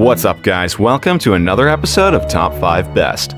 What's up, guys? Welcome to another episode of Top 5 Best.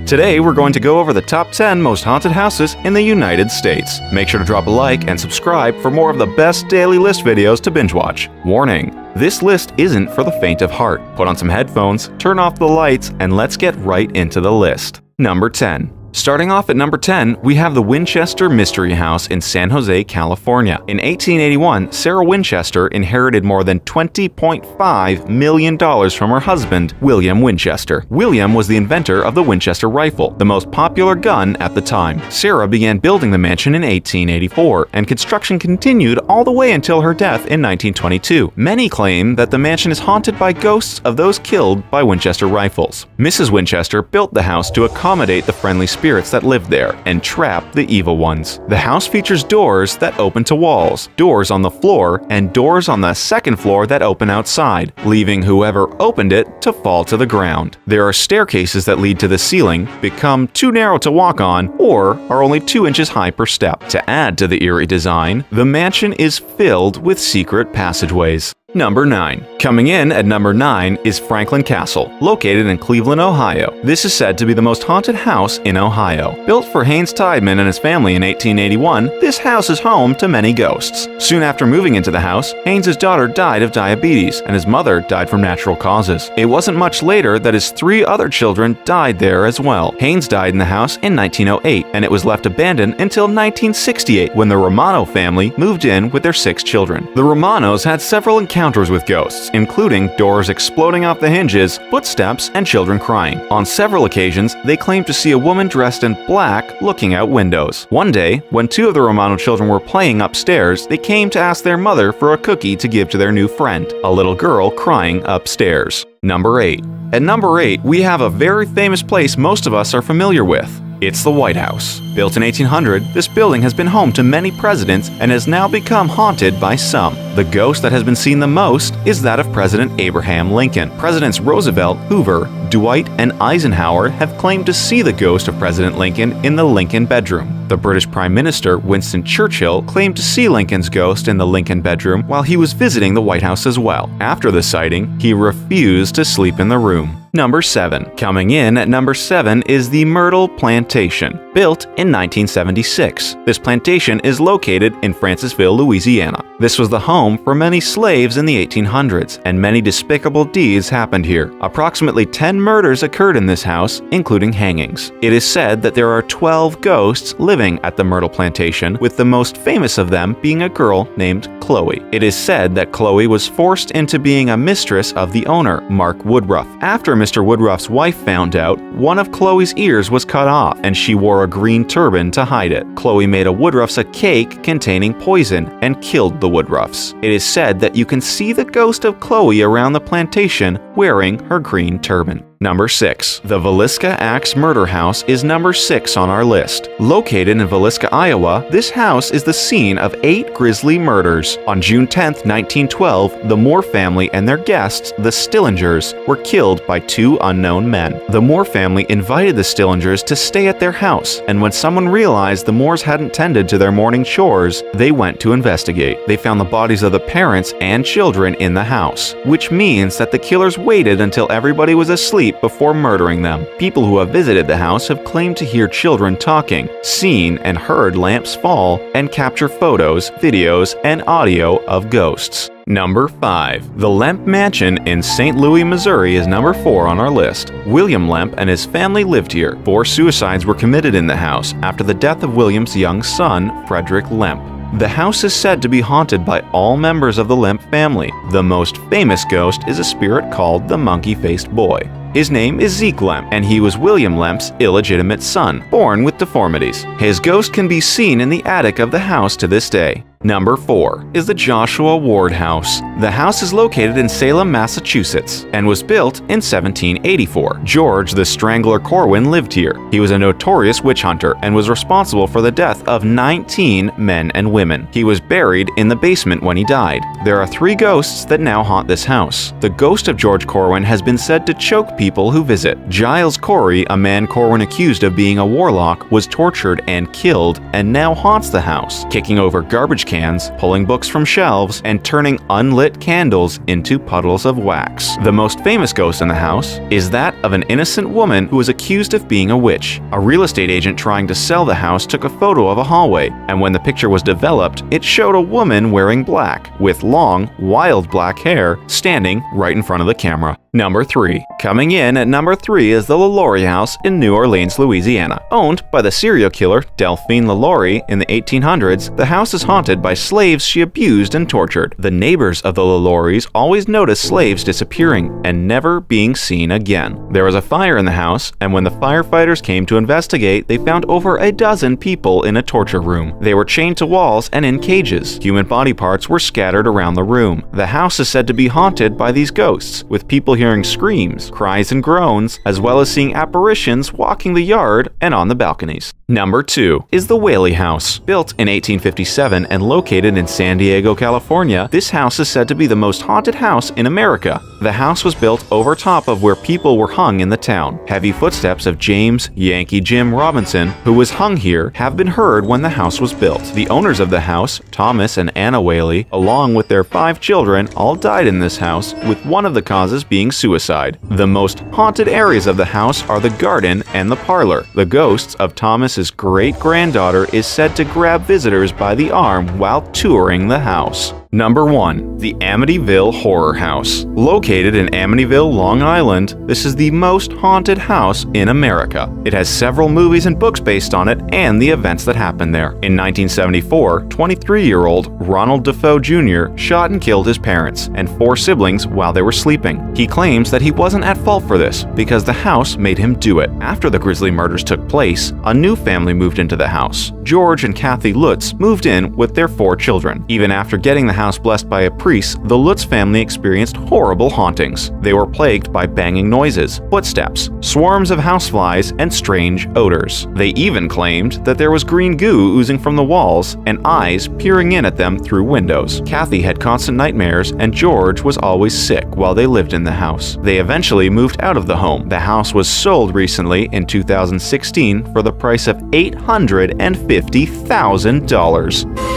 Today, we're going to go over the top 10 most haunted houses in the United States. Make sure to drop a like and subscribe for more of the best daily list videos to binge watch. Warning: this list isn't for the faint of heart. Put on some headphones, turn off the lights, and let's get right into the list. Number 10. Starting off at number 10, we have the Winchester Mystery House in San Jose, California. In 1881, Sarah Winchester inherited more than $20.5 million from her husband, William Winchester. William was the inventor of the Winchester rifle, the most popular gun at the time. Sarah began building the mansion in 1884, and construction continued all the way until her death in 1922. Many claim that the mansion is haunted by ghosts of those killed by Winchester rifles. Mrs. Winchester built the house to accommodate the friendly spirits that lived there and trap the evil ones. The house features doors that open to walls, doors on the floor, and doors on the second floor that open outside, leaving whoever opened it to fall to the ground. There are staircases that lead to the ceiling, become too narrow to walk on, or are only 2 inches high per step. To add to the eerie design, the mansion is filled with secret passageways. Number 9. Coming in at number 9 is Franklin Castle, located in Cleveland, Ohio. This is said to be the most haunted house in Ohio. Built for Haynes Tideman and his family in 1881, this house is home to many ghosts. Soon after moving into the house, Haynes' daughter died of diabetes, and his mother died from natural causes. It wasn't much later that his 3 other children died there as well. Haynes died in the house in 1908, and it was left abandoned until 1968 when the Romano family moved in with their 6 children. The Romanos had several encounters with ghosts, including doors exploding off the hinges, footsteps, and children crying. On several occasions, they claimed to see a woman dressed in black looking out windows. One day, when 2 of the Romano children were playing upstairs, they came to ask their mother for a cookie to give to their new friend, a little girl crying upstairs. Number 8. At number 8, we have a very famous place most of us are familiar with. It's the White House. Built in 1800, this building has been home to many presidents and has now become haunted by some. The ghost that has been seen the most is that of President Abraham Lincoln. Presidents Roosevelt, Hoover, Dwight, and Eisenhower have claimed to see the ghost of President Lincoln in the Lincoln bedroom. The British Prime Minister Winston Churchill claimed to see Lincoln's ghost in the Lincoln bedroom while he was visiting the White House as well. After the sighting, he refused to sleep in the room. Number 7. Coming in at number 7 is the Myrtle Plantation, built in 1976. This plantation is located in Francisville, Louisiana. This was the home for many slaves in the 1800s, and many despicable deeds happened here. Approximately 10 murders occurred in this house, including hangings. It is said that there are 12 ghosts living at the Myrtle Plantation, with the most famous of them being a girl named Chloe. It is said that Chloe was forced into being a mistress of the owner, Mark Woodruff. After Mr. Woodruff's wife found out, one of Chloe's ears was cut off, and she wore a green turban to hide it. Chloe made a Woodruff's a cake containing poison and killed the Woodruffs. It is said that you can see the ghost of Chloe around the plantation wearing her green turban. Number 6. The Villisca Axe Murder House is number 6 on our list. Located in Villisca, Iowa, this house is the scene of 8 grisly murders. On June 10, 1912, the Moore family and their guests, the Stillingers, were killed by 2 unknown men. The Moore family invited the Stillingers to stay at their house, and when someone realized the Moores hadn't tended to their morning chores, they went to investigate. They found the bodies of the parents and children in the house, which means that the killers waited until everybody was asleep before murdering them. People who have visited the house have claimed to hear children talking, seen and heard lamps fall, and capture photos, videos, and audio of ghosts. Number 5. The Lemp Mansion in St. Louis, Missouri is number 4 on our list. William Lemp and his family lived here. 4 suicides were committed in the house after the death of William's young son, Frederick Lemp. The house is said to be haunted by all members of the Lemp family. The most famous ghost is a spirit called the Monkey-Faced Boy. His name is Zeke Lemp, and he was William Lemp's illegitimate son, born with deformities. His ghost can be seen in the attic of the house to this day. Number 4 is the Joshua Ward House. The house is located in Salem, Massachusetts, and was built in 1784. George the Strangler Corwin lived here. He was a notorious witch hunter and was responsible for the death of 19 men and women. He was buried in the basement when he died. There are 3 ghosts that now haunt this house. The ghost of George Corwin has been said to choke people who visit. Giles Corey, a man Corwin accused of being a warlock, was tortured and killed and now haunts the house, kicking over garbage cans, pulling books from shelves, and turning unlit candles into puddles of wax. The most famous ghost in the house is that of an innocent woman who was accused of being a witch. A real estate agent trying to sell the house took a photo of a hallway, and when the picture was developed, it showed a woman wearing black, with long, wild black hair, standing right in front of the camera. Number 3. Coming in at number 3 is the LaLaurie House in New Orleans, Louisiana. Owned by the serial killer Delphine LaLaurie in the 1800s, the house is haunted by slaves she abused and tortured. The neighbors of the LaLauries always noticed slaves disappearing and never being seen again. There was a fire in the house, and when the firefighters came to investigate, they found over a dozen people in a torture room. They were chained to walls and in cages. Human body parts were scattered around the room. The house is said to be haunted by these ghosts, with people hearing screams, cries, and groans, as well as seeing apparitions walking the yard and on the balconies. Number 2 is the Whaley House. Built in 1857 and located in San Diego, California, this house is said to be the most haunted house in America. The house was built over top of where people were hung in the town. Heavy footsteps of James Yankee Jim Robinson, who was hung here, have been heard when the house was built. The owners of the house, Thomas and Anna Whaley, along with their 5 children, all died in this house, with one of the causes being suicide. The most haunted areas of the house are the garden and the parlor. The ghosts of Thomas's great-granddaughter is said to grab visitors by the arm while touring the house. Number 1. The Amityville Horror House. Located in Amityville, Long Island, this is the most haunted house in America. It has several movies and books based on it and the events that happened there. In 1974, 23-year-old Ronald Defoe Jr. shot and killed his parents and 4 siblings while they were sleeping. He claims that he wasn't at fault for this because the house made him do it. After the grisly murders took place, a new family moved into the house. George and Kathy Lutz moved in with their 4 children. Even after getting the house blessed by a priest, the Lutz family experienced horrible hauntings. They were plagued by banging noises, footsteps, swarms of houseflies, and strange odors. They even claimed that there was green goo oozing from the walls and eyes peering in at them through windows. Kathy had constant nightmares, and George was always sick while they lived in the house. They eventually moved out of the home. The house was sold recently in 2016 for the price of $850,000.